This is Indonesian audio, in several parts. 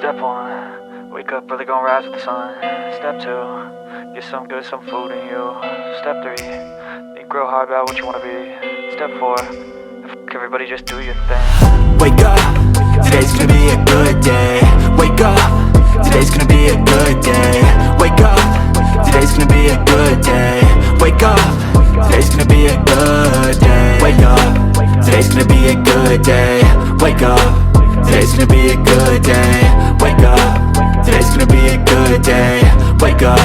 Step one, wake up early, gonna rise with the sun. Step two, get some good, some food in you. Step three, think real hard about what you wanna be. Step four, everybody just do your thing. Wake up, today's gonna be a good day. Wake up, today's gonna be a good day. Wake up, today's gonna be a good day. Wake up, today's gonna be a good day. Wake up, today's gonna be a good day. Wake up, today's gonna be a good day. Wake up, today's gonna be a good day. Wake up,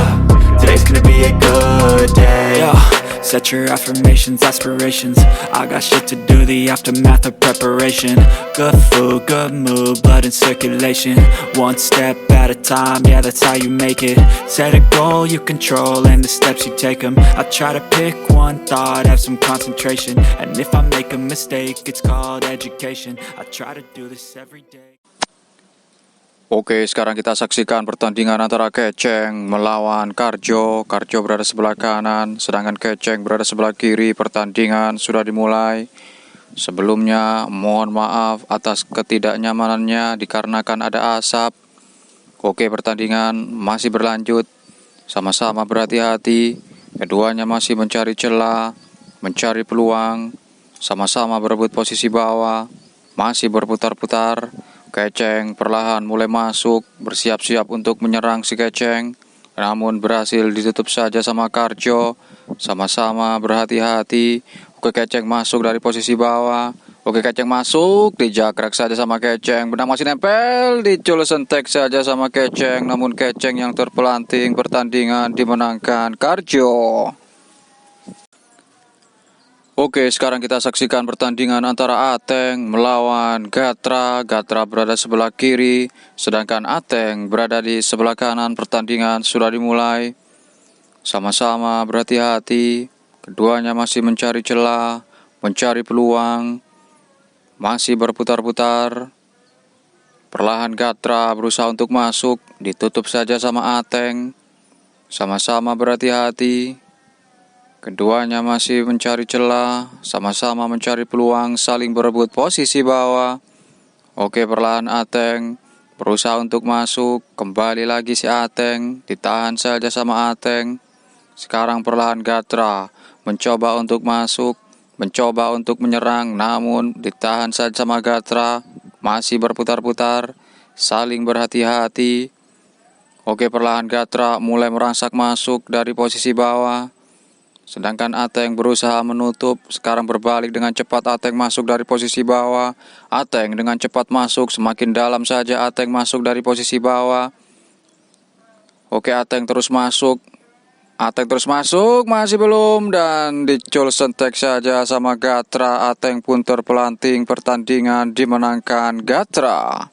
today's gonna be a good day. Yo, set your affirmations, aspirations. I got shit to do, the aftermath of preparation. Good food, good mood, blood in circulation. One step at a time, yeah, that's how you make it. Set a goal you control and the steps you take them. I try to pick one thought, have some concentration. And if I make a mistake, it's called education. I try to do this every day. Oke, sekarang kita saksikan pertandingan antara Keceng melawan Karjo. Karjo berada sebelah kanan, sedangkan Keceng berada sebelah kiri. Pertandingan sudah dimulai. Sebelumnya, mohon maaf atas ketidaknyamanannya dikarenakan ada asap. Oke, pertandingan masih berlanjut. Sama-sama berhati-hati. Keduanya masih mencari celah, mencari peluang. Sama-sama berebut posisi bawah. Masih berputar-putar. Keceng perlahan mulai masuk, bersiap-siap untuk menyerang si Keceng. Namun berhasil ditutup saja sama Karjo. Sama-sama berhati-hati. Oke, Keceng masuk dari posisi bawah. Oke, Keceng masuk, dijakrek saja sama Keceng. Benang masih nempel, dicul sentek saja sama Keceng. Namun Keceng yang terpelanting, pertandingan dimenangkan Karjo. Oke, sekarang kita saksikan pertandingan antara Ateng melawan Gatra. Gatra berada sebelah kiri, sedangkan Ateng berada di sebelah kanan. Pertandingan sudah dimulai. Sama-sama berhati-hati. Keduanya masih mencari celah, mencari peluang, masih berputar-putar. Perlahan Gatra berusaha untuk masuk, ditutup saja sama Ateng. Sama-sama berhati-hati. Keduanya masih mencari celah, sama-sama mencari peluang, saling berebut posisi bawah. Oke, perlahan Ateng berusaha untuk masuk, kembali lagi si Ateng, ditahan saja sama Ateng. Sekarang perlahan Gatra mencoba untuk masuk, mencoba untuk menyerang, namun ditahan saja sama Gatra, masih berputar-putar, saling berhati-hati. Oke, perlahan Gatra mulai merangsak masuk dari posisi bawah. Sedangkan Ateng berusaha menutup, sekarang berbalik dengan cepat Ateng masuk dari posisi bawah. Ateng dengan cepat masuk, semakin dalam saja Ateng masuk dari posisi bawah. Oke, Ateng terus masuk. Ateng terus masuk, masih belum, dan dicul sentek saja sama Gatra. Ateng pun terpelanting, pertandingan dimenangkan Gatra.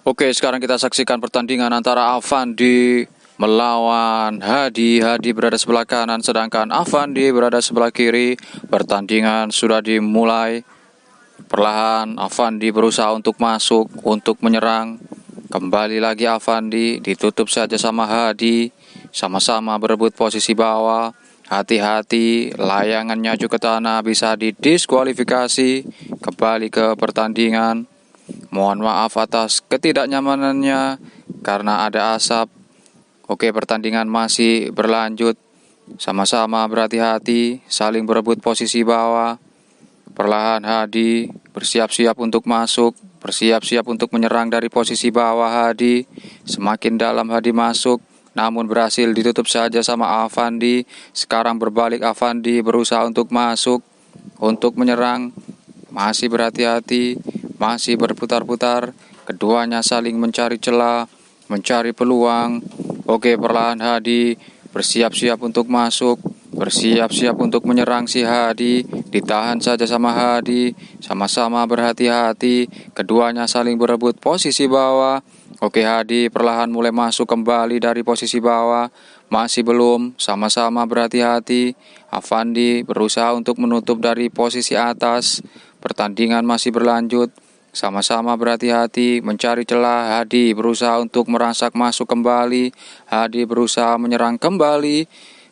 Oke, sekarang kita saksikan pertandingan antara Avandi melawan Hadi. Hadi berada sebelah kanan, sedangkan Avandi berada sebelah kiri. Pertandingan sudah dimulai. Perlahan Avandi berusaha untuk masuk, untuk menyerang. Kembali lagi Avandi, ditutup saja sama Hadi. Sama-sama berebut posisi bawah. Hati-hati, layangannya juga ke tanah, bisa didiskualifikasi. Kembali ke pertandingan. Mohon maaf atas ketidaknyamanannya karena ada asap. Oke, pertandingan masih berlanjut. Sama-sama berhati-hati, saling berebut posisi bawah. Perlahan Hadi bersiap-siap untuk masuk, bersiap-siap untuk menyerang dari posisi bawah Hadi. Semakin dalam Hadi masuk, namun berhasil ditutup saja sama Avandi. Sekarang berbalik Avandi berusaha untuk masuk, untuk menyerang. Masih berhati-hati, masih berputar-putar. Keduanya saling mencari celah, mencari peluang. Oke, perlahan Hadi bersiap-siap untuk masuk, bersiap-siap untuk menyerang si Hadi. Ditahan saja sama Hadi, sama-sama berhati-hati. Keduanya saling berebut posisi bawah. Oke, Hadi perlahan mulai masuk kembali dari posisi bawah. Masih belum, sama-sama berhati-hati. Avandi berusaha untuk menutup dari posisi atas. Pertandingan masih berlanjut. Sama-sama berhati-hati, mencari celah. Hadi berusaha untuk merangsak masuk kembali. Hadi berusaha menyerang kembali,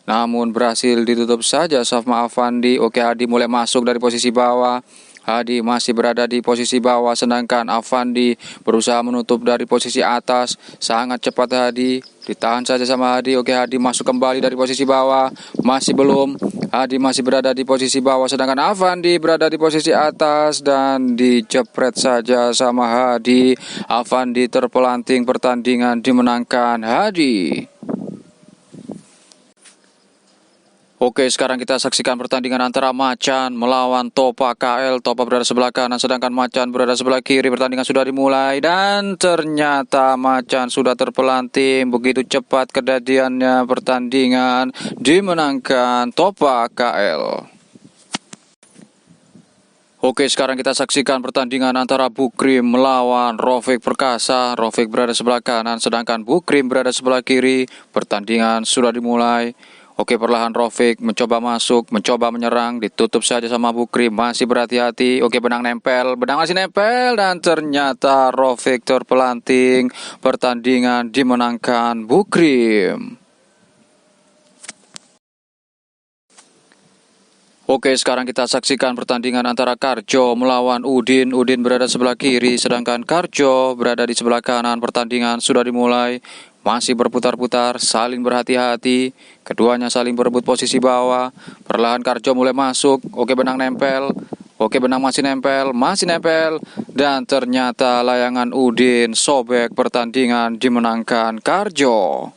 namun berhasil ditutup saja sama Avandi. Oke, Hadi mulai masuk dari posisi bawah. Hadi masih berada di posisi bawah, sedangkan Avandi berusaha menutup dari posisi atas. Sangat cepat Hadi, ditahan saja sama Hadi. Oke, Hadi masuk kembali dari posisi bawah, masih belum. Hadi masih berada di posisi bawah, sedangkan Avandi berada di posisi atas dan dijepret saja sama Hadi. Avandi terpelanting, pertandingan dimenangkan Hadi. Oke, sekarang kita saksikan pertandingan antara Macan melawan Topa KL. Topa berada sebelah kanan, sedangkan Macan berada sebelah kiri. Pertandingan sudah dimulai dan ternyata Macan sudah terpelanting. Begitu cepat kejadiannya, pertandingan dimenangkan Topa KL. Oke, sekarang kita saksikan pertandingan antara Bukrim melawan Rofik Perkasa. Rofik berada sebelah kanan, sedangkan Bukrim berada sebelah kiri. Pertandingan sudah dimulai. Oke, perlahan Rofik mencoba masuk, mencoba menyerang, ditutup saja sama Bukrim, masih berhati-hati. Oke, benang nempel, benang masih nempel, dan ternyata Rofik terpelanting. Pertandingan dimenangkan Bukrim. Oke, sekarang kita saksikan pertandingan antara Karjo melawan Udin. Udin berada sebelah kiri, sedangkan Karjo berada di sebelah kanan. Pertandingan sudah dimulai, masih berputar-putar, saling berhati-hati. Keduanya saling berebut posisi bawah. Perlahan Karjo mulai masuk. Oke, benang nempel. Oke, benang masih nempel. Dan ternyata layangan Udin sobek. Pertandingan dimenangkan Karjo.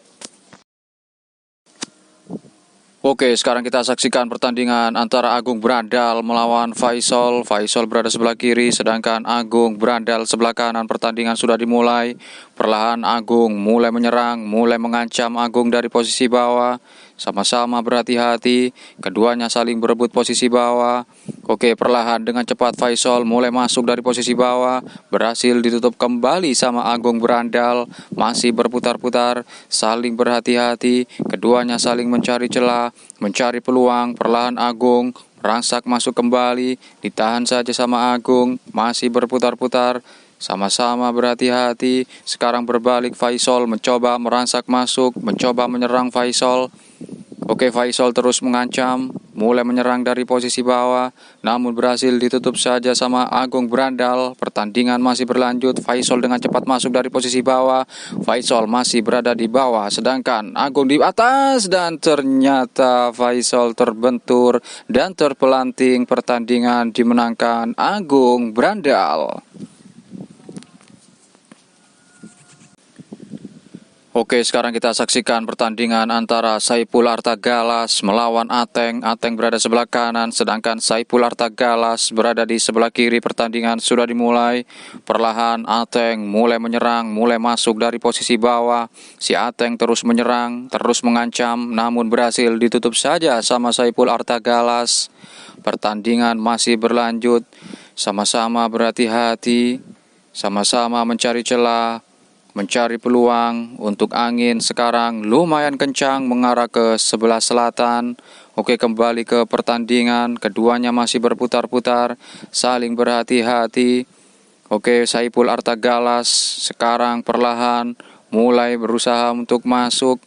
Oke, sekarang kita saksikan pertandingan antara Agung Brandal melawan Faisal. Faisal berada sebelah kiri, sedangkan Agung Brandal sebelah kanan. Pertandingan sudah dimulai. Perlahan Agung mulai menyerang, mulai mengancam Agung dari posisi bawah. Sama-sama berhati-hati, keduanya saling berebut posisi bawah. Oke, perlahan dengan cepat Faisal mulai masuk dari posisi bawah. Berhasil ditutup kembali sama Agung Brandal. Masih berputar-putar, saling berhati-hati. Keduanya saling mencari celah, mencari peluang. Perlahan Agung merangsak masuk kembali. Ditahan saja sama Agung. Masih berputar-putar. Sama-sama berhati-hati. Sekarang berbalik Faisal mencoba merangsak masuk, mencoba menyerang Faisal. Oke, Faisal terus mengancam, mulai menyerang dari posisi bawah, namun berhasil ditutup saja sama Agung Brandal. Pertandingan masih berlanjut, Faisal dengan cepat masuk dari posisi bawah. Faisal masih berada di bawah, sedangkan Agung di atas, dan ternyata Faisal terbentur dan terpelanting. Pertandingan dimenangkan Agung Brandal. Oke, sekarang kita saksikan pertandingan antara Saipul Artagalas melawan Ateng. Ateng berada sebelah kanan, sedangkan Saipul Artagalas berada di sebelah kiri. Pertandingan sudah dimulai. Perlahan Ateng mulai menyerang, mulai masuk dari posisi bawah. Si Ateng terus menyerang, terus mengancam, namun berhasil ditutup saja sama Saipul Artagalas. Pertandingan masih berlanjut, sama-sama berhati-hati, sama-sama mencari celah, mencari peluang. Untuk angin sekarang lumayan kencang mengarah ke sebelah selatan. Oke, kembali ke pertandingan. Keduanya masih berputar-putar, saling berhati-hati. Oke, Saipul Artagalas sekarang perlahan mulai berusaha untuk masuk.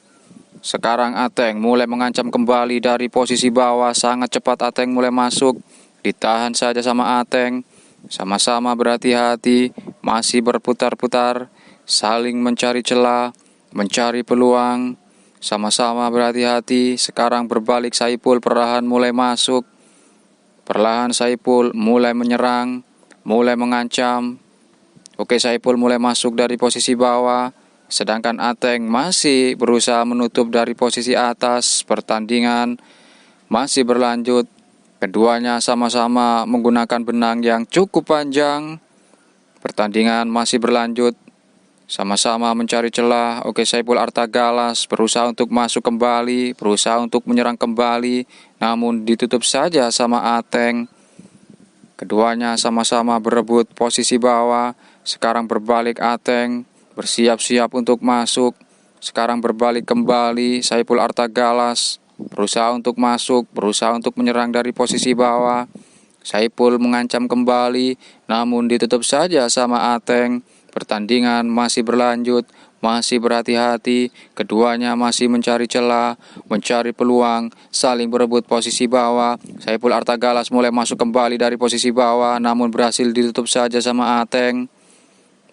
Sekarang Ateng mulai mengancam kembali dari posisi bawah. Sangat cepat Ateng mulai masuk. Ditahan saja sama Ateng. Sama-sama berhati-hati, masih berputar-putar, saling mencari celah, mencari peluang, sama-sama berhati-hati. Sekarang berbalik, Saipul perlahan mulai masuk. Perlahan Saipul mulai menyerang, mulai mengancam. Oke, Saipul mulai masuk dari posisi bawah, sedangkan Ateng masih berusaha menutup dari posisi atas. Pertandingan masih berlanjut. Keduanya sama-sama menggunakan benang yang cukup panjang. Pertandingan masih berlanjut, sama-sama mencari celah. Oke, Saipul Artagalas berusaha untuk masuk kembali, berusaha untuk menyerang kembali, namun ditutup saja sama Ateng. Keduanya sama-sama berebut posisi bawah. Sekarang berbalik Ateng, bersiap-siap untuk masuk. Sekarang berbalik kembali Saipul Artagalas, berusaha untuk masuk, berusaha untuk menyerang dari posisi bawah. Saipul mengancam kembali, namun ditutup saja sama Ateng. Pertandingan masih berlanjut, masih berhati-hati. Keduanya masih mencari celah, mencari peluang, saling berebut posisi bawah. Saiful Artagalas mulai masuk kembali dari posisi bawah, namun berhasil ditutup saja sama Ateng.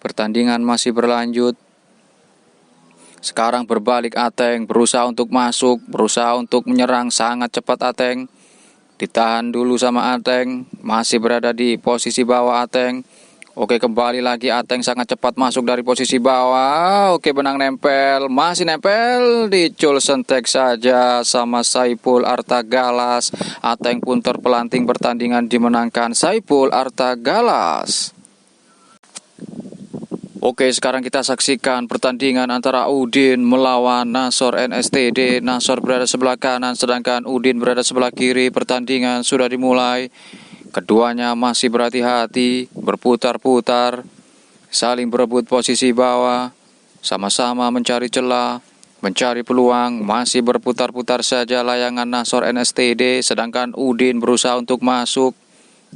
Pertandingan masih berlanjut. Sekarang berbalik Ateng, berusaha untuk masuk, berusaha untuk menyerang, sangat cepat Ateng. Ditahan dulu sama Ateng, masih berada di posisi bawah Ateng. Oke, kembali lagi Ateng sangat cepat masuk dari posisi bawah. Oke, benang nempel, masih nempel, dicul sentek saja sama Saiful Artagalas. Ateng pun terpelanting, pertandingan dimenangkan Saiful Artagalas. Oke, sekarang kita saksikan pertandingan antara Udin melawan Nasor NSTD. Nasor berada sebelah kanan, sedangkan Udin berada sebelah kiri. Pertandingan sudah dimulai. Keduanya masih berhati-hati, berputar-putar, saling berebut posisi bawah, sama-sama mencari celah, mencari peluang, masih berputar-putar saja layangan Nasor NSTD, sedangkan Udin berusaha untuk masuk,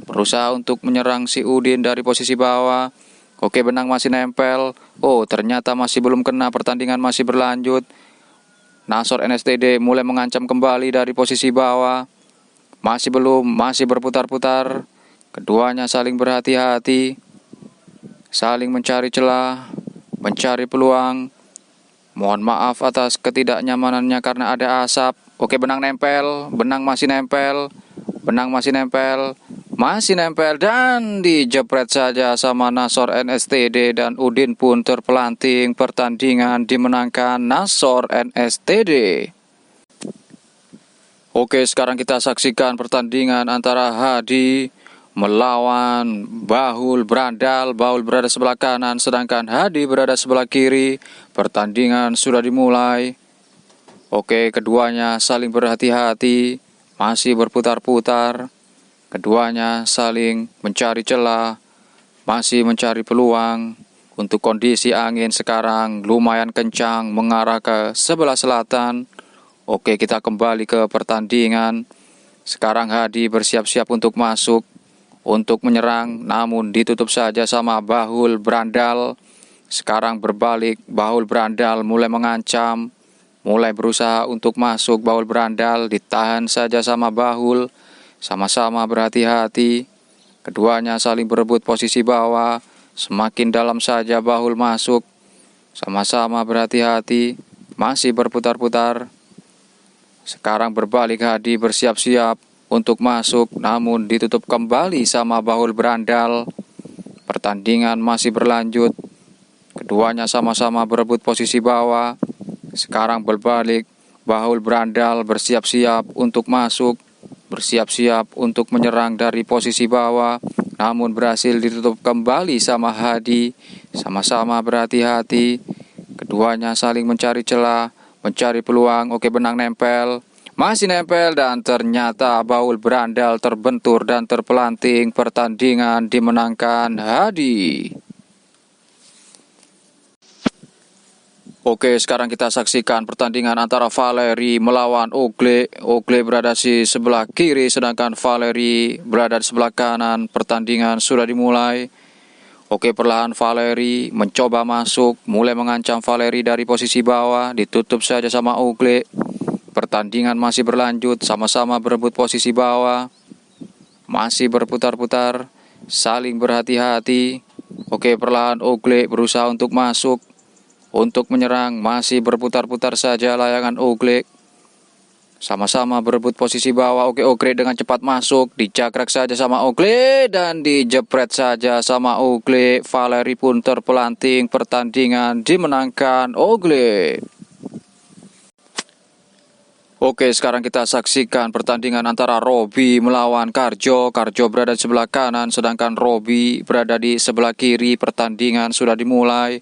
berusaha untuk menyerang si Udin dari posisi bawah. Oke, benang masih nempel. Oh, ternyata masih belum kena, pertandingan masih berlanjut. Nasor NSTD mulai mengancam kembali dari posisi bawah. Masih belum, masih berputar-putar. Keduanya saling berhati-hati, saling mencari celah, mencari peluang. Mohon maaf atas ketidaknyamanannya karena ada asap. Oke, benang nempel, benang masih nempel, benang masih nempel, masih nempel, dan dijepret saja sama Nasor NSTD, dan Udin pun terpelanting. Pertandingan dimenangkan Nasor NSTD. Oke, sekarang kita saksikan pertandingan antara Hadi melawan Bahul Brandal. Bahul berada sebelah kanan, sedangkan Hadi berada sebelah kiri. Pertandingan sudah dimulai. Oke, keduanya saling berhati-hati, masih berputar-putar. Keduanya saling mencari celah, masih mencari peluang. Untuk kondisi angin sekarang lumayan kencang mengarah ke sebelah selatan. Oke, kita kembali ke pertandingan. Sekarang Hadi bersiap-siap untuk masuk, untuk menyerang, namun ditutup saja sama Bahul Brandal. Sekarang berbalik, Bahul Brandal mulai mengancam, mulai berusaha untuk masuk. Bahul Brandal ditahan saja sama Bahul. Sama-sama berhati-hati. Keduanya saling berebut posisi bawah. Semakin dalam saja Bahul masuk. Sama-sama berhati-hati, masih berputar-putar. Sekarang berbalik, Hadi bersiap-siap untuk masuk, namun ditutup kembali sama Bahul Brandal. Pertandingan masih berlanjut. Keduanya sama-sama berebut posisi bawah. Sekarang berbalik, Bahul Brandal bersiap-siap untuk masuk, bersiap-siap untuk menyerang dari posisi bawah, namun berhasil ditutup kembali sama Hadi. Sama-sama berhati-hati. Keduanya saling mencari celah, mencari peluang. Oke, benang nempel, masih nempel, dan ternyata Bahul Brandal terbentur dan terpelanting. Pertandingan dimenangkan Hadi. Oke, sekarang kita saksikan pertandingan antara Valeri melawan Ogle. Ogle berada di sebelah kiri, sedangkan Valeri berada di sebelah kanan. Pertandingan sudah dimulai. Oke, perlahan Valeri mencoba masuk, mulai mengancam Valeri dari posisi bawah, ditutup saja sama Ogle. Pertandingan masih berlanjut, sama-sama berebut posisi bawah, masih berputar-putar, saling berhati-hati. Oke, perlahan Ogle berusaha untuk masuk, untuk menyerang, masih berputar-putar saja layangan Ogle. Sama-sama berebut posisi bawah. Oke, Ogle dengan cepat masuk, dicakrak saja sama Ogle dan dijepret saja sama Ogle. Valeri pun terpelanting. Pertandingan dimenangkan Ogle. Oke, sekarang kita saksikan pertandingan antara Robi melawan Karjo. Karjo berada di sebelah kanan, sedangkan Robi berada di sebelah kiri. Pertandingan sudah dimulai.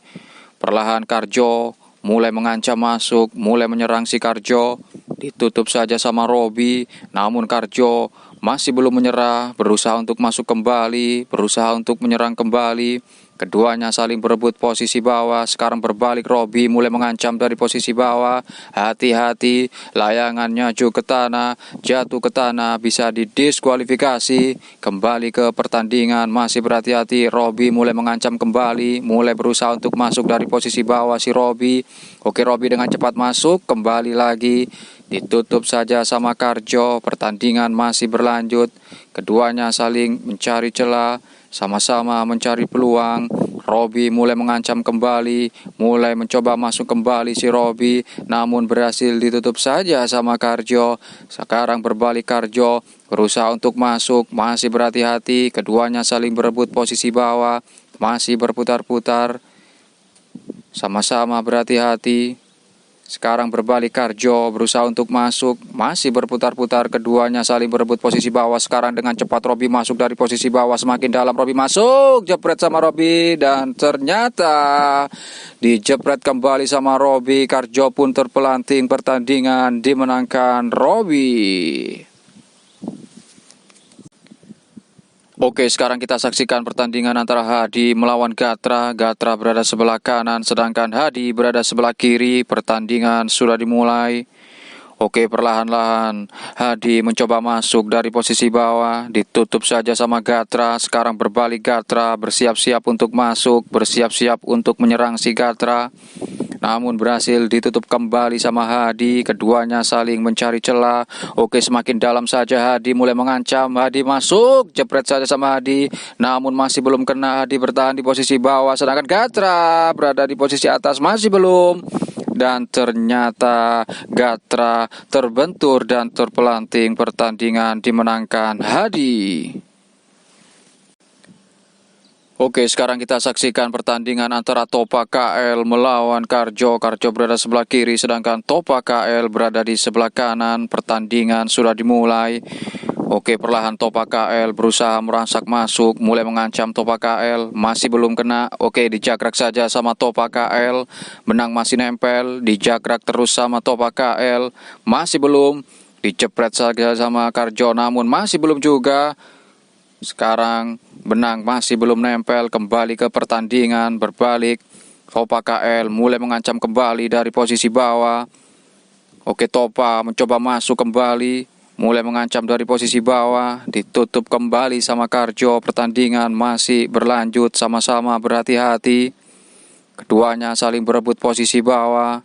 Perlahan Karjo mulai mengancam masuk, mulai menyerang si Karjo. Ditutup saja sama Robi, namun Karjo masih belum menyerah, berusaha untuk masuk kembali, berusaha untuk menyerang kembali. Keduanya saling berebut posisi bawah. Sekarang berbalik, Robby mulai mengancam dari posisi bawah. Hati-hati, layangannya jatuh ke tanah, bisa didiskualifikasi. Kembali ke pertandingan, masih berhati-hati. Robby mulai mengancam kembali, mulai berusaha untuk masuk dari posisi bawah si Robby. Oke, Robby dengan cepat masuk, kembali lagi. Ditutup saja sama Karjo. Pertandingan masih berlanjut. Keduanya saling mencari celah, sama-sama mencari peluang. Robby mulai mengancam kembali, mulai mencoba masuk kembali si Robby, namun berhasil ditutup saja sama Karjo. Sekarang berbalik, Karjo berusaha untuk masuk, masih berhati-hati. Keduanya saling berebut posisi bawah, masih berputar-putar, sama-sama berhati-hati. Sekarang berbalik, Karjo berusaha untuk masuk, masih berputar-putar. Keduanya saling berebut posisi bawah. Sekarang dengan cepat Robby masuk dari posisi bawah, semakin dalam. Robby masuk, jepret sama Robby, dan ternyata dijepret kembali sama Robby. Karjo pun terpelanting. Pertandingan dimenangkan Robby. Oke, sekarang kita saksikan pertandingan antara Hadi melawan Gatra. Gatra berada sebelah kanan, sedangkan Hadi berada sebelah kiri. Pertandingan sudah dimulai. Oke, perlahan-lahan Hadi mencoba masuk dari posisi bawah, ditutup saja sama Gatra. Sekarang berbalik, Gatra bersiap-siap untuk masuk, bersiap-siap untuk menyerang si Gatra. Namun berhasil ditutup kembali sama Hadi. Keduanya saling mencari celah. Oke, semakin dalam saja Hadi mulai mengancam. Hadi masuk, jepret saja sama Hadi, namun masih belum kena. Hadi bertahan di posisi bawah, sedangkan Gatra berada di posisi atas, masih belum. Dan ternyata Gatra terbentur dan terpelanting. Pertandingan dimenangkan Hadi. Oke, sekarang kita saksikan pertandingan antara Topa KL melawan Karjo. Karjo berada sebelah kiri, sedangkan Topa KL berada di sebelah kanan. Pertandingan sudah dimulai. Oke, perlahan Topa KL berusaha merangsak masuk, mulai mengancam Topa KL, masih belum kena. Oke, dijagrak saja sama Topa KL, benang masih nempel, dijagrak terus sama Topa KL, masih belum. Dicepret saja sama Karjo, namun masih belum juga. Sekarang benang masih belum nempel. Kembali ke pertandingan, berbalik. Topa KL mulai mengancam kembali dari posisi bawah. Oke, Topa mencoba masuk kembali, mulai mengancam dari posisi bawah. Ditutup kembali sama Karjo. Pertandingan masih berlanjut, sama-sama berhati-hati. Keduanya saling berebut posisi bawah,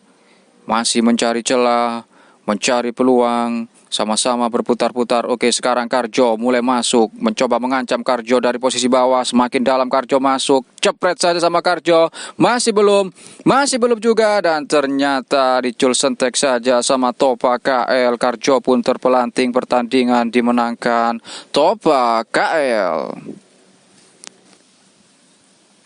masih mencari celah, mencari peluang, sama-sama berputar-putar. Oke, sekarang Karjo mulai masuk, mencoba mengancam Karjo dari posisi bawah. Semakin dalam Karjo masuk, cepret saja sama Karjo, masih belum juga. Dan ternyata dicul sentek saja sama Topa KL. Karjo pun terpelanting. Pertandingan dimenangkan Topa KL.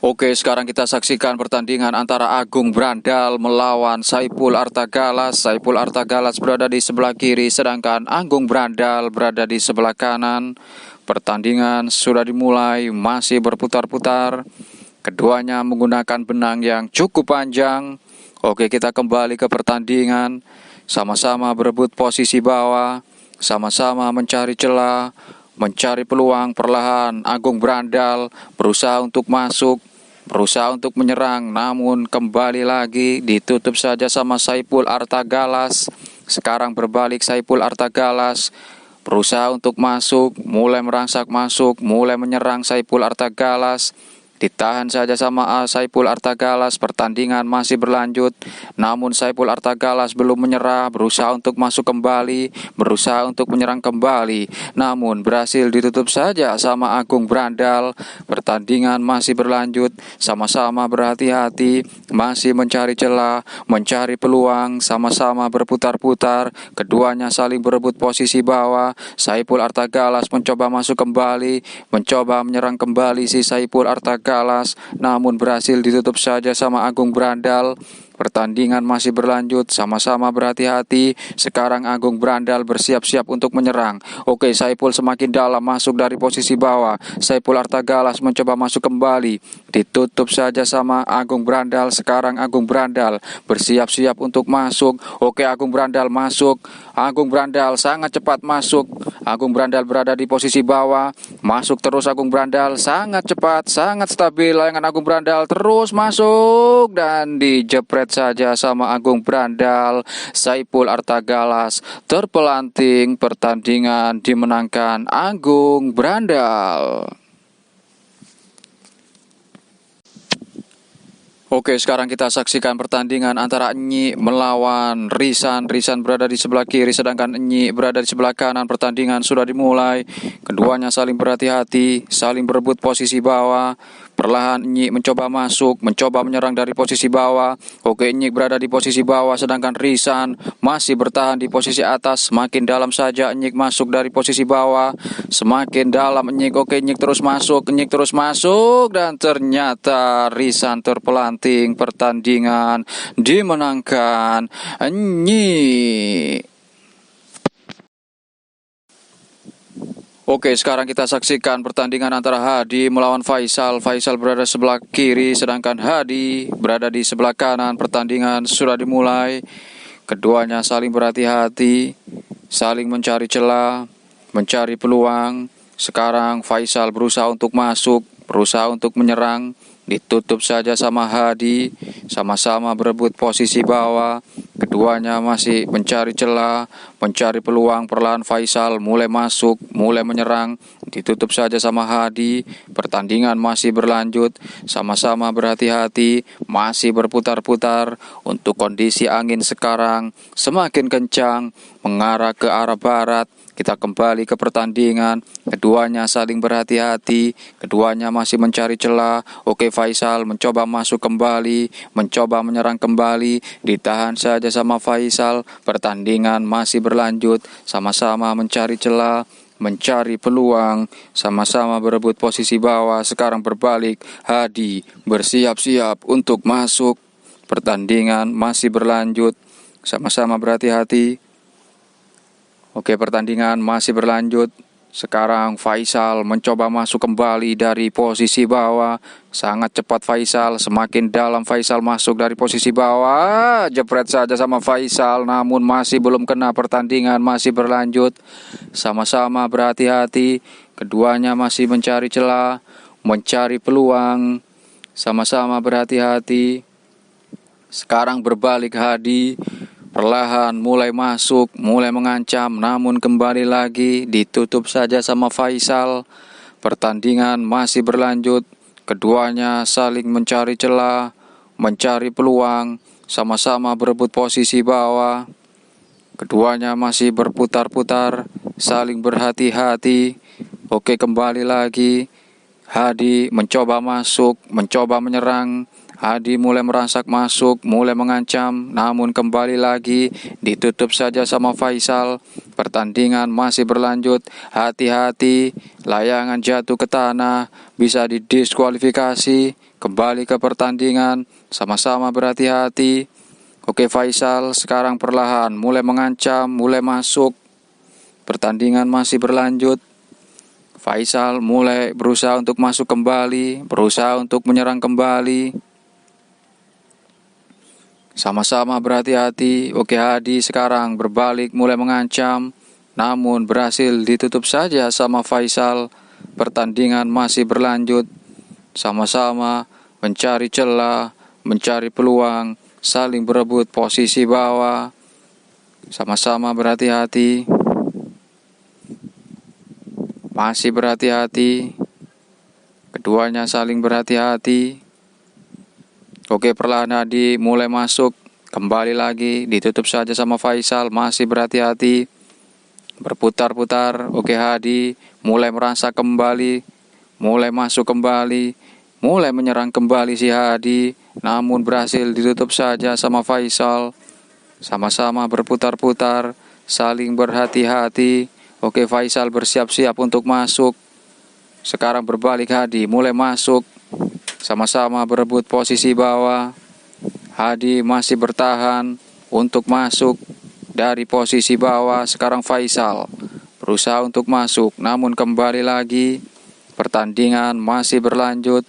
Oke, sekarang kita saksikan pertandingan antara Agung Brandal melawan Saipul Artagalas. Saipul Artagalas berada di sebelah kiri, sedangkan Agung Brandal berada di sebelah kanan. Pertandingan sudah dimulai, masih berputar-putar. Keduanya menggunakan benang yang cukup panjang. Oke, kita kembali ke pertandingan. Sama-sama berebut posisi bawah, sama-sama mencari celah, mencari peluang. Perlahan Agung Brandal berusaha untuk masuk, berusaha untuk menyerang, namun kembali lagi ditutup saja sama Saipul Artagalas. Sekarang berbalik, Saipul Artagalas berusaha untuk masuk, mulai merangsak masuk, mulai menyerang Saipul Artagalas. Ditahan saja sama Saipul Artagalas. Pertandingan masih berlanjut, namun Saipul Artagalas belum menyerah, berusaha untuk masuk kembali, berusaha untuk menyerang kembali, namun berhasil ditutup saja sama Agung Brandal. Pertandingan masih berlanjut, sama-sama berhati-hati, masih mencari celah, mencari peluang, sama-sama berputar-putar. Keduanya saling berebut posisi bawah. Saipul Artagalas mencoba masuk kembali, mencoba menyerang kembali si Saipul Artagalas, namun berhasil ditutup saja sama Agung Brandal. Pertandingan masih berlanjut, sama-sama berhati-hati. Sekarang Agung Brandal bersiap-siap untuk menyerang. Oke, Saiful semakin dalam masuk dari posisi bawah. Saiful Artagalas mencoba masuk kembali. Ditutup saja sama Agung Brandal. Sekarang Agung Brandal bersiap-siap untuk masuk. Oke, Agung Brandal masuk. Agung Brandal sangat cepat masuk. Agung Brandal berada di posisi bawah. Masuk terus Agung Brandal, sangat cepat, sangat stabil. Layangan Agung Brandal terus masuk dan dijepret saja sama Agung Brandal. Saiful Artagalas terpelanting, pertandingan dimenangkan Agung Brandal. Oke, sekarang kita saksikan pertandingan antara Enyi melawan Risan. Risan berada di sebelah kiri, sedangkan Enyi berada di sebelah kanan. Pertandingan sudah dimulai. Keduanya saling berhati-hati, saling berebut posisi bawah. Perlahan Enyi mencoba masuk, mencoba menyerang dari posisi bawah. Oke, Enyi berada di posisi bawah, sedangkan Risan masih bertahan di posisi atas. Semakin dalam saja Enyi masuk dari posisi bawah. Semakin dalam Enyi. Oke, Enyi terus masuk, dan ternyata Risan terpelanting. Pertandingan dimenangkan Enyi. Oke, sekarang kita saksikan pertandingan antara Hadi melawan Faisal. Faisal berada sebelah kiri, sedangkan Hadi berada di sebelah kanan. Pertandingan sudah dimulai. Keduanya saling berhati-hati, saling mencari celah, mencari peluang. Sekarang Faisal berusaha untuk masuk, berusaha untuk menyerang. Ditutup saja sama Hadi, sama-sama berebut posisi bawah. Keduanya masih mencari celah, mencari peluang. Perlahan Faisal mulai masuk, mulai menyerang. Ditutup saja sama Hadi. Pertandingan masih berlanjut, sama-sama berhati-hati, masih berputar-putar. Untuk kondisi angin sekarang semakin kencang, mengarah ke arah barat. Kita kembali ke pertandingan. Keduanya saling berhati-hati, keduanya masih mencari celah. Oke, Faisal mencoba masuk kembali, mencoba menyerang kembali. Ditahan saja sama Faisal. Pertandingan masih berlanjut, sama-sama mencari celah, mencari peluang, sama-sama berebut posisi bawah. Sekarang berbalik, Hadi bersiap-siap untuk masuk. Pertandingan masih berlanjut, sama-sama berhati-hati. Oke, pertandingan masih berlanjut. Sekarang Faisal mencoba masuk kembali dari posisi bawah. Sangat cepat Faisal, semakin dalam Faisal masuk dari posisi bawah. Jepret saja sama Faisal, namun masih belum kena. Pertandingan masih berlanjut. Sama-sama berhati-hati. Keduanya masih mencari celah, mencari peluang. Sama-sama berhati-hati. Sekarang berbalik Hadi. Perlahan mulai masuk, mulai mengancam, namun kembali lagi ditutup saja sama Faisal. Pertandingan masih berlanjut. Keduanya saling mencari celah, mencari peluang, sama-sama berebut posisi bawah. Keduanya masih berputar-putar, saling berhati-hati. Oke, kembali lagi. Hadi mencoba masuk, mencoba menyerang. Hadi mulai merangsak masuk, mulai mengancam, namun kembali lagi ditutup saja sama Faisal. Pertandingan masih berlanjut. Hati-hati, layangan jatuh ke tanah, bisa didiskualifikasi. Kembali ke pertandingan, sama-sama berhati-hati. Oke, Faisal sekarang perlahan mulai mengancam, mulai masuk. Pertandingan masih berlanjut. Faisal mulai berusaha untuk masuk kembali, berusaha untuk menyerang kembali. Sama-sama berhati-hati. Oke, Hadi sekarang berbalik mulai mengancam, namun berhasil ditutup saja sama Faisal. Pertandingan masih berlanjut. Sama-sama mencari celah, mencari peluang, saling berebut posisi bawah. Sama-sama berhati-hati. Masih berhati-hati. Keduanya saling berhati-hati. Oke, perlahan Hadi mulai masuk. Kembali lagi ditutup saja sama Faisal. Masih berhati-hati, berputar-putar. Oke, Hadi mulai merangsak kembali, mulai masuk kembali, mulai menyerang kembali si Hadi, namun berhasil ditutup saja sama Faisal. Sama-sama berputar-putar, saling berhati-hati. Oke, Faisal bersiap-siap untuk masuk. Sekarang berbalik Hadi mulai masuk. Sama-sama berebut posisi bawah. Hadi masih bertahan untuk masuk dari posisi bawah. Sekarang Faisal berusaha untuk masuk, namun kembali lagi pertandingan masih berlanjut.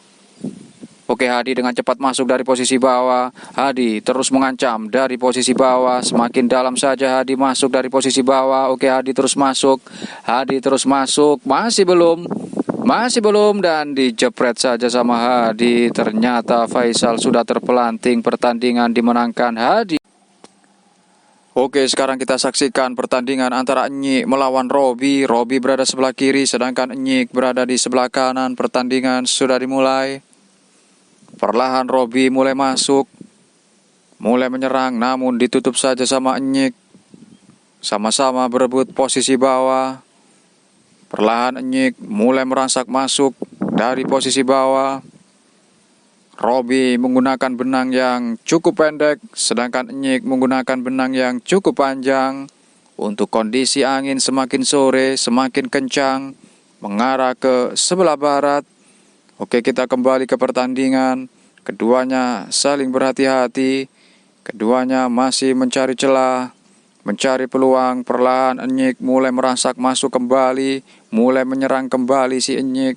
Oke, Hadi dengan cepat masuk dari posisi bawah. Hadi terus mengancam dari posisi bawah. Semakin dalam saja Hadi masuk dari posisi bawah. Oke, Hadi terus masuk. Hadi terus masuk. Masih belum dan dijepret saja sama Hadi. Ternyata Faisal sudah terpelanting. Pertandingan dimenangkan Hadi. Oke, sekarang kita saksikan pertandingan antara Enyik melawan Robi. Robi berada sebelah kiri, sedangkan Enyik berada di sebelah kanan. Pertandingan sudah dimulai. Perlahan Robi mulai masuk, mulai menyerang, namun ditutup saja sama Enyik. Sama-sama berebut posisi bawah. Perlahan Enyik mulai merangsak masuk dari posisi bawah. Robi menggunakan benang yang cukup pendek, sedangkan Enyik menggunakan benang yang cukup panjang. Untuk kondisi angin semakin sore, semakin kencang, mengarah ke sebelah barat. Oke, kita kembali ke pertandingan. Keduanya saling berhati-hati. Keduanya masih mencari celah, mencari peluang. Perlahan Enyik mulai merangsak masuk kembali, mulai menyerang kembali si Enyik.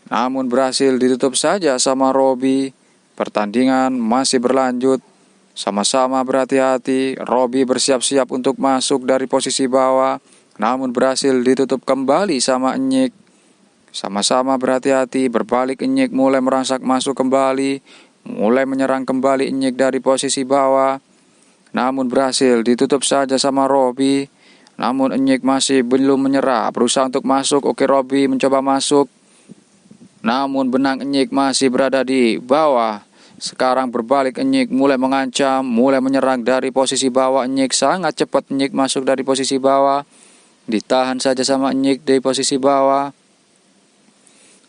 Namun berhasil ditutup saja sama Robi. Pertandingan masih berlanjut. Sama-sama berhati-hati. Robi bersiap-siap untuk masuk dari posisi bawah, namun berhasil ditutup kembali sama Enyik. Sama-sama berhati-hati. Berbalik Enyik mulai merangsak masuk kembali, mulai menyerang kembali Enyik dari posisi bawah, namun berhasil ditutup saja sama Robi. Namun Enyik masih belum menyerah, berusaha untuk masuk. Oke, Robi mencoba masuk, namun benang Enyik masih berada di bawah. Sekarang berbalik Enyik mulai mengancam, mulai menyerang dari posisi bawah. Enyik sangat cepat, Enyik masuk dari posisi bawah. Ditahan saja sama Enyik dari posisi bawah.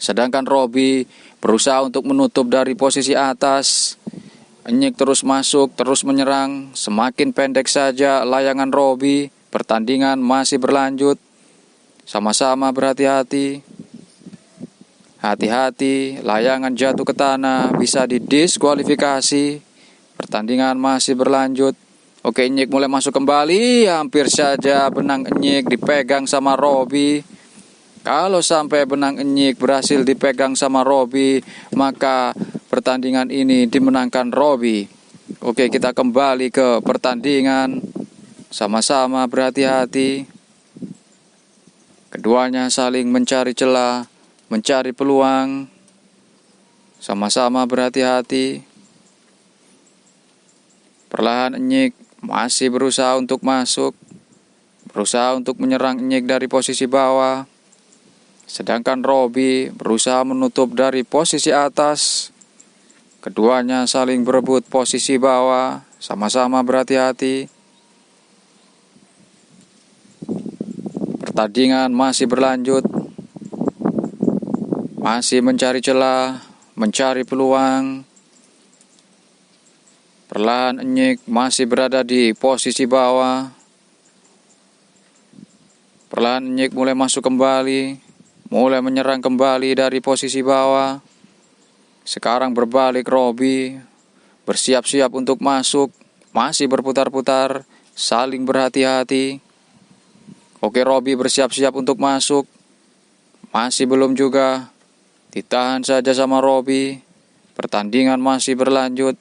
Sedangkan Robi berusaha untuk menutup dari posisi atas. Enyik terus masuk, terus menyerang. Semakin pendek saja layangan Robi. Pertandingan masih berlanjut. Sama-sama berhati-hati. Hati-hati, layangan jatuh ke tanah, bisa didiskualifikasi. Pertandingan masih berlanjut. Oke, Enyik mulai masuk kembali. Hampir saja benang Enyik dipegang sama Robi. Kalau sampai benang Enyik berhasil dipegang sama Robi, maka pertandingan ini dimenangkan Robi. Oke, kita kembali ke pertandingan. Sama-sama berhati-hati. Keduanya saling mencari celah, mencari peluang. Sama-sama berhati-hati. Perlahan Enyik masih berusaha untuk masuk, berusaha untuk menyerang Enyik dari posisi bawah. Sedangkan Robi berusaha menutup dari posisi atas. Keduanya saling berebut posisi bawah, sama-sama berhati-hati. Pertandingan masih berlanjut. Masih mencari celah, mencari peluang. Perlahan Enyik masih berada di posisi bawah. Perlahan Enyik mulai masuk kembali, mulai menyerang kembali dari posisi bawah. Sekarang berbalik Robi, bersiap-siap untuk masuk, masih berputar-putar, saling berhati-hati. Oke, Robi bersiap-siap untuk masuk, masih belum juga. Ditahan saja sama Robi. Pertandingan masih berlanjut.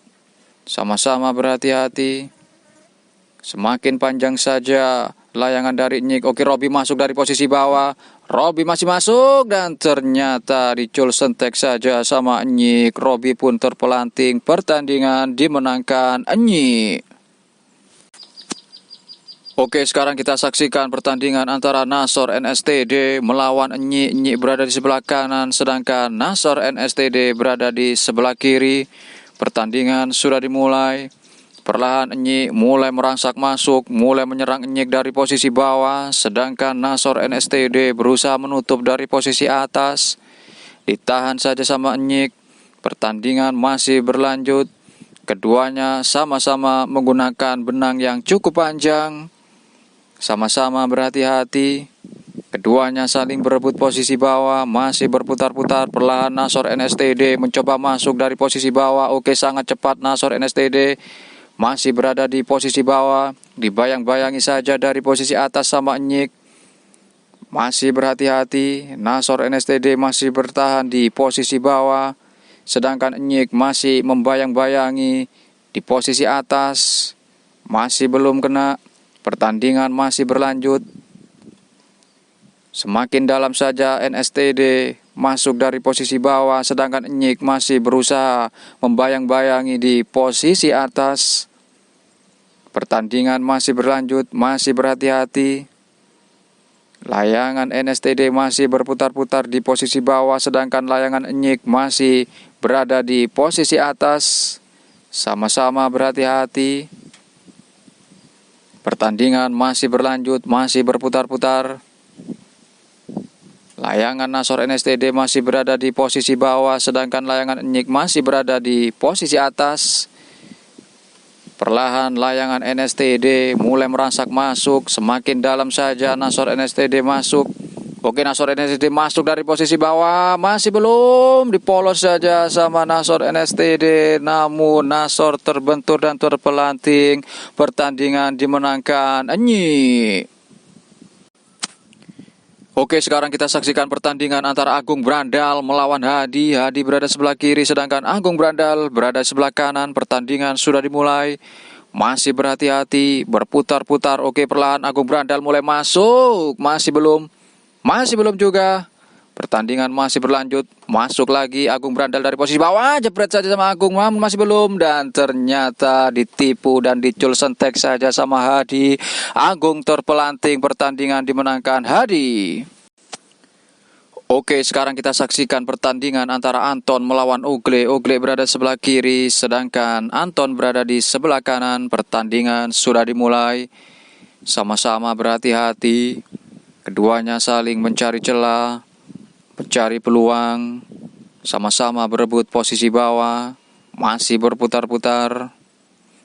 Sama-sama berhati-hati. Semakin panjang saja layangan dari Enyik. Oke, Robi masuk dari posisi bawah. Robi masih masuk dan ternyata dicul sentek saja sama Enyik. Robi pun terpelanting. Pertandingan dimenangkan Enyik. Oke, sekarang kita saksikan pertandingan antara Nasor NSTD melawan Enyik. Enyik berada di sebelah kanan, sedangkan Nasor NSTD berada di sebelah kiri. Pertandingan sudah dimulai. Perlahan Enyik mulai merangsak masuk, mulai menyerang Enyik dari posisi bawah, sedangkan Nasor NSTD berusaha menutup dari posisi atas. Ditahan saja sama Enyik. Pertandingan masih berlanjut. Keduanya sama-sama menggunakan benang yang cukup panjang. Sama-sama berhati-hati. Keduanya saling berebut posisi bawah, masih berputar-putar. Perlahan Nasor NSTD mencoba masuk dari posisi bawah. Oke, sangat cepat Nasor NSTD masih berada di posisi bawah. Dibayang-bayangi saja dari posisi atas sama Enyik. Masih berhati-hati. Nasor NSTD masih bertahan di posisi bawah, sedangkan Enyik masih membayang-bayangi di posisi atas. Masih belum kena. Pertandingan masih berlanjut. Semakin dalam saja NSTD masuk dari posisi bawah, sedangkan Enyik masih berusaha membayang-bayangi di posisi atas. Pertandingan masih berlanjut, masih berhati-hati. Layangan NSTD masih berputar-putar di posisi bawah, sedangkan layangan Enyik masih berada di posisi atas. Sama-sama berhati-hati. Pertandingan masih berlanjut, masih berputar-putar. Layangan Nasor NSTD masih berada di posisi bawah, sedangkan layangan Enyik masih berada di posisi atas. Perlahan layangan NSTD mulai merangsak masuk, semakin dalam saja Nasor NSTD masuk. Oke, Nasor NSTD masuk dari posisi bawah, masih belum, dipolos saja sama Nasor NSTD. Namun Nasor terbentur dan terpelanting. Pertandingan dimenangkan Enyik. Oke, sekarang kita saksikan pertandingan antara Agung Brandal melawan Hadi. Hadi berada sebelah kiri, sedangkan Agung Brandal berada sebelah kanan. Pertandingan sudah dimulai. Masih berhati-hati, berputar-putar. Oke, perlahan Agung Brandal mulai masuk. Masih belum juga. Pertandingan masih berlanjut. Masuk lagi Agung Brandal dari posisi bawah. Jepret saja sama Agung, masih belum. Dan ternyata ditipu dan dicul sentek saja sama Hadi. Agung terpelanting, pertandingan dimenangkan Hadi. Oke, sekarang kita saksikan pertandingan antara Anton melawan Ogle. Ogle berada sebelah kiri, sedangkan Anton berada di sebelah kanan. Pertandingan sudah dimulai. Sama-sama berhati-hati. Keduanya saling mencari celah, mencari peluang, sama-sama berebut posisi bawah, masih berputar-putar.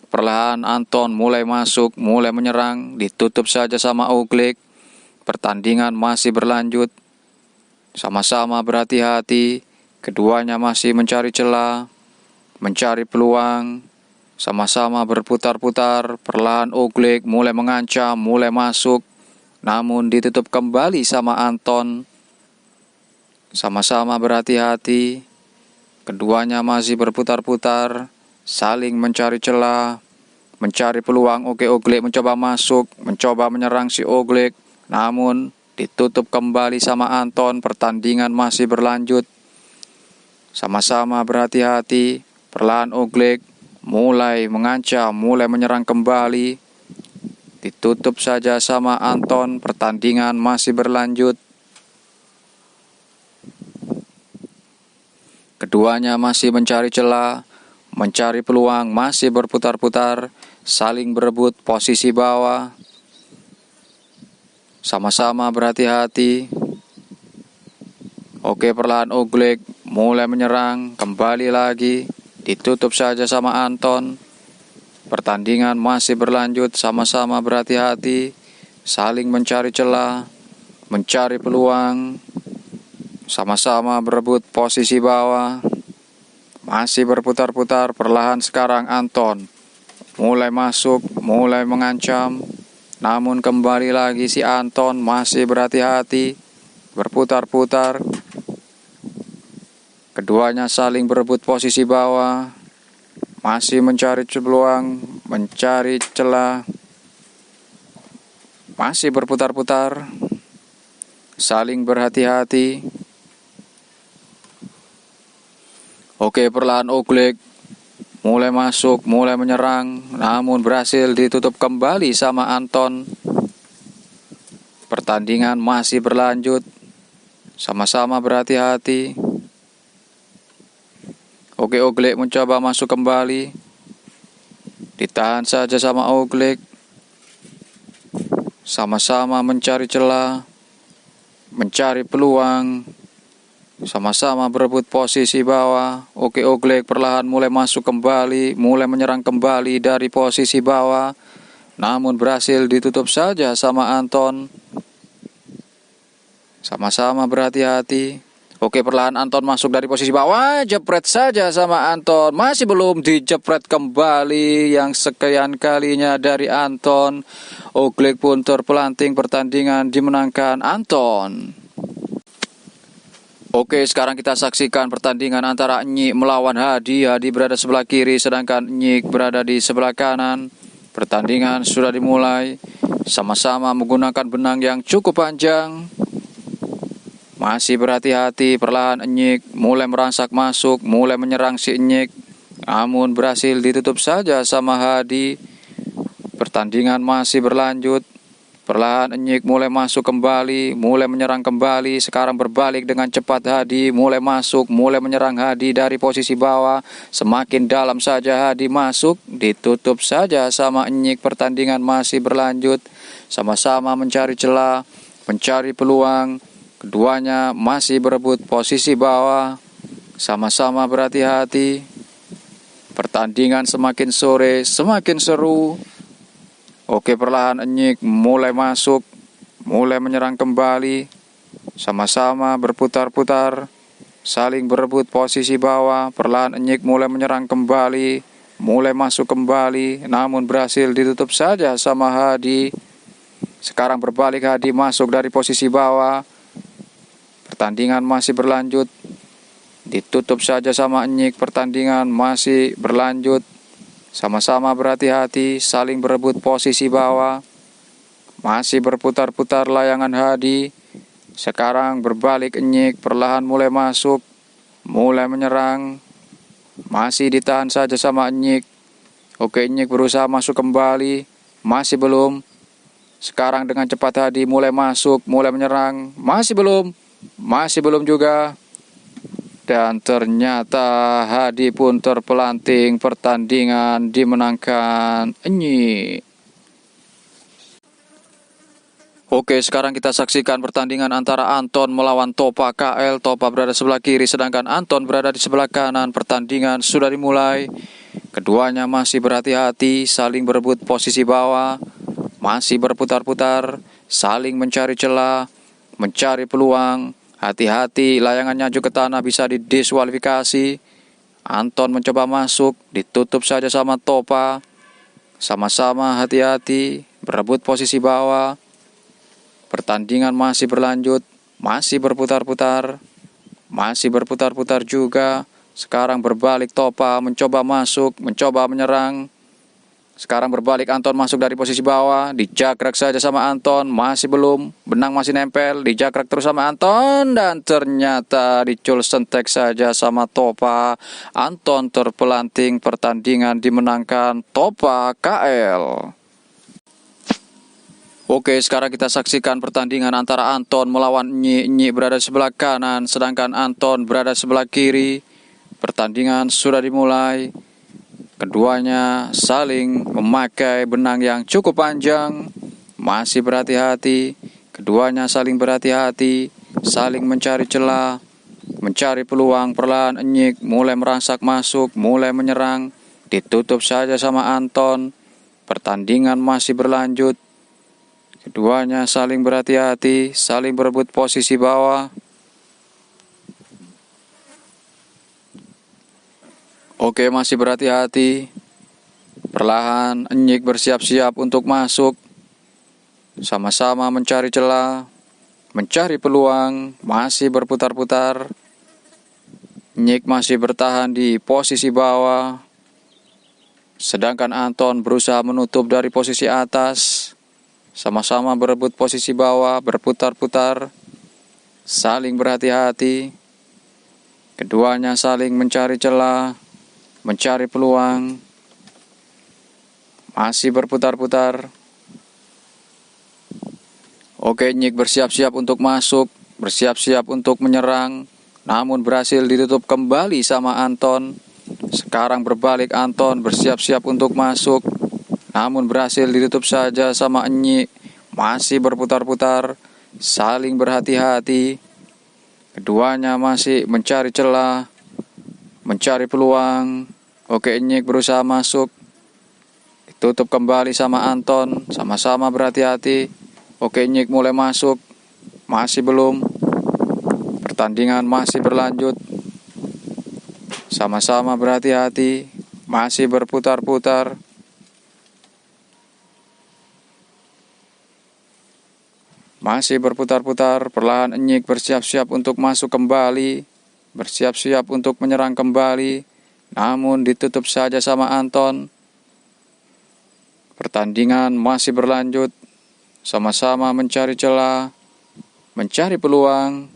Perlahan Anton mulai masuk, mulai menyerang, ditutup saja sama Ogle. Pertandingan masih berlanjut, sama-sama berhati-hati. Keduanya masih mencari celah, mencari peluang, sama-sama berputar-putar. Perlahan Ogle mulai mengancam, mulai masuk, namun ditutup kembali sama Anton. Sama-sama berhati-hati. Keduanya masih berputar-putar, saling mencari celah, mencari peluang. Oke, Ogle mencoba masuk, mencoba menyerang si Ogle, namun ditutup kembali sama Anton. Pertandingan masih berlanjut. Sama-sama berhati-hati. Perlahan Ogle mulai mengancam, mulai menyerang kembali. Ditutup saja sama Anton. Pertandingan masih berlanjut. Keduanya masih mencari celah, mencari peluang, masih berputar-putar, saling berebut posisi bawah. Sama-sama berhati-hati. Oke, perlahan Ogle mulai menyerang, kembali lagi, ditutup saja sama Anton. Pertandingan masih berlanjut, sama-sama berhati-hati, saling mencari celah, mencari peluang. Sama-sama berebut posisi bawah, masih berputar-putar. Perlahan sekarang Anton mulai masuk, mulai mengancam, namun kembali lagi si Anton masih berhati-hati, berputar-putar. Keduanya saling berebut posisi bawah, masih mencari peluang, mencari celah, masih berputar-putar, saling berhati-hati. Oke, perlahan Ogle mulai masuk, mulai menyerang, namun berhasil ditutup kembali sama Anton. Pertandingan masih berlanjut, sama-sama berhati-hati. Oke, Ogle mencoba masuk kembali, ditahan saja sama Ogle. Sama-sama mencari celah, mencari peluang, sama-sama berebut posisi bawah. Oke, Ogle perlahan mulai masuk kembali, mulai menyerang kembali dari posisi bawah, namun berhasil ditutup saja sama Anton. Sama-sama berhati-hati. Oke, perlahan Anton masuk dari posisi bawah, jepret saja sama Anton. Masih belum, dijepret kembali yang sekian kalinya dari Anton. Oglek pun terpelanting, pertandingan dimenangkan Anton. Oke, sekarang kita saksikan pertandingan antara Nyik melawan Hadi. Hadi berada sebelah kiri, sedangkan Nyik berada di sebelah kanan. Pertandingan sudah dimulai. Sama-sama menggunakan benang yang cukup panjang. Masih berhati-hati, perlahan Nyik mulai merangsak masuk, mulai menyerang si Nyik. Namun berhasil ditutup saja sama Hadi. Pertandingan masih berlanjut. Perlahan Nyik mulai masuk kembali, mulai menyerang kembali. Sekarang berbalik dengan cepat Hadi, mulai masuk, mulai menyerang Hadi dari posisi bawah. Semakin dalam saja Hadi masuk, ditutup saja sama Nyik. Pertandingan masih berlanjut. Sama-sama mencari celah, mencari peluang. Keduanya masih berebut posisi bawah. Sama-sama berhati-hati. Pertandingan semakin sore, semakin seru. Oke, perlahan Nyik mulai masuk, mulai menyerang kembali. Sama-sama berputar-putar, saling berebut posisi bawah. Perlahan Nyik mulai menyerang kembali, mulai masuk kembali. Namun berhasil ditutup saja sama Hadi. Sekarang berbalik, Hadi masuk dari posisi bawah. Pertandingan masih berlanjut. Ditutup saja sama Nyik. Pertandingan masih berlanjut. Sama-sama berhati-hati, saling berebut posisi bawah. Masih berputar-putar layangan Hadi. Sekarang berbalik Nyik, perlahan mulai masuk, mulai menyerang. Masih ditahan saja sama Nyik. Oke, Nyik berusaha masuk kembali. Masih belum. Sekarang dengan cepat Hadi mulai masuk, mulai menyerang. Masih belum. Masih belum juga. Dan ternyata Hadi pun terpelanting, pertandingan dimenangkan Nyik. Oke, sekarang kita saksikan pertandingan antara Anton melawan Topa KL. Topa berada sebelah kiri, sedangkan Anton berada di sebelah kanan. Pertandingan sudah dimulai. Keduanya masih berhati-hati, saling berebut posisi bawah. Masih berputar-putar, saling mencari celah, mencari peluang. Hati-hati, layangan nyaju ke tanah bisa didiskualifikasi. Anton mencoba masuk, ditutup saja sama Topa. Sama-sama hati-hati, berebut posisi bawah. Pertandingan masih berlanjut, masih berputar-putar. Masih berputar-putar juga. Sekarang berbalik, Topa mencoba masuk, mencoba menyerang. Sekarang berbalik, Anton masuk dari posisi bawah. Dijagrak saja sama Anton, masih belum. Benang masih nempel, dijagrak terus sama Anton. Dan ternyata dicul sentek saja sama Topa. Anton terpelanting, pertandingan dimenangkan Topa KL. Oke, sekarang kita saksikan pertandingan antara Anton melawan Nyik. Nyik berada sebelah kanan, sedangkan Anton berada sebelah kiri. Pertandingan sudah dimulai. Keduanya saling memakai benang yang cukup panjang. Masih berhati-hati. Keduanya saling berhati-hati, saling mencari celah, mencari peluang. Perlahan Nyik mulai merangsak masuk, mulai menyerang. Ditutup saja sama Anton. Pertandingan masih berlanjut. Keduanya saling berhati-hati, saling berebut posisi bawah. Oke, masih berhati-hati. Perlahan Nyik bersiap-siap untuk masuk. Sama-sama mencari celah, mencari peluang. Masih berputar-putar. Nyik masih bertahan di posisi bawah. Sedangkan Anton berusaha menutup dari posisi atas. Sama-sama berebut posisi bawah, berputar-putar. Saling berhati-hati. Keduanya saling mencari celah, mencari peluang. Masih berputar-putar. Oke, Nyik bersiap-siap untuk masuk, bersiap-siap untuk menyerang. Namun berhasil ditutup kembali sama Anton. Sekarang berbalik, Anton bersiap-siap untuk masuk. Namun berhasil ditutup saja sama Nyik. Masih berputar-putar, saling berhati-hati. Keduanya masih mencari celah, mencari peluang. Oke, Nyik berusaha masuk. Ditutup kembali sama Anton. Sama-sama berhati-hati. Oke, Nyik mulai masuk. Masih belum. Pertandingan masih berlanjut. Sama-sama berhati-hati. Masih berputar-putar. Masih berputar-putar. Perlahan Enyik bersiap-siap untuk masuk kembali. Bersiap-siap untuk menyerang kembali. Namun ditutup saja sama Anton. Pertandingan masih berlanjut. Sama-sama mencari celah, mencari peluang.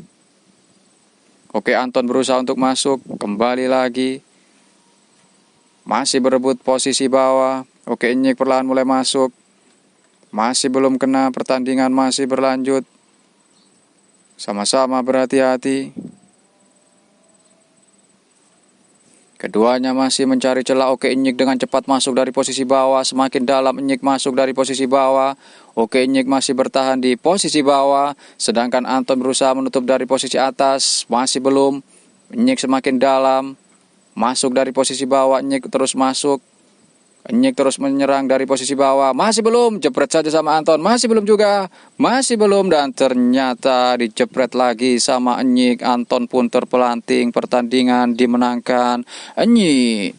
Oke, Anton berusaha untuk masuk. Kembali lagi. Masih berebut posisi bawah. Oke, Enyik perlahan mulai masuk. Masih belum kena. Pertandingan masih berlanjut. Sama-sama berhati-hati. Keduanya masih mencari celah. Oke, Enyik dengan cepat masuk dari posisi bawah. Semakin dalam Enyik masuk dari posisi bawah. Oke, Enyik masih bertahan di posisi bawah. Sedangkan Anton berusaha menutup dari posisi atas. Masih belum. Enyik semakin dalam. Masuk dari posisi bawah. Enyik terus masuk. Enyik terus menyerang dari posisi bawah. Masih belum. Jepret saja sama Anton. Masih belum juga. Masih belum. Dan ternyata dijepret lagi sama Enyik. Anton pun terpelanting. Pertandingan dimenangkan Enyik.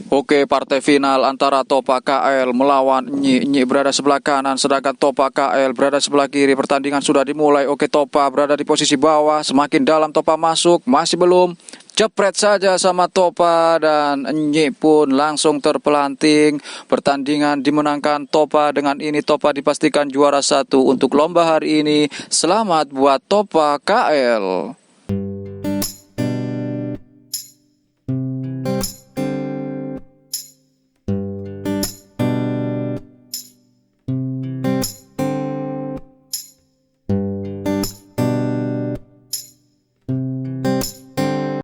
Oke, partai final antara Topa KL melawan Enyik. Enyik berada sebelah kanan, sedangkan Topa KL berada sebelah kiri. Pertandingan sudah dimulai. Oke, Topa berada di posisi bawah. Semakin dalam Topa masuk. Masih belum. Jepret saja sama Topa dan Enyik pun langsung terpelanting. Pertandingan dimenangkan Topa. Dengan ini Topa dipastikan juara 1 untuk lomba hari ini. Selamat buat Topa KL.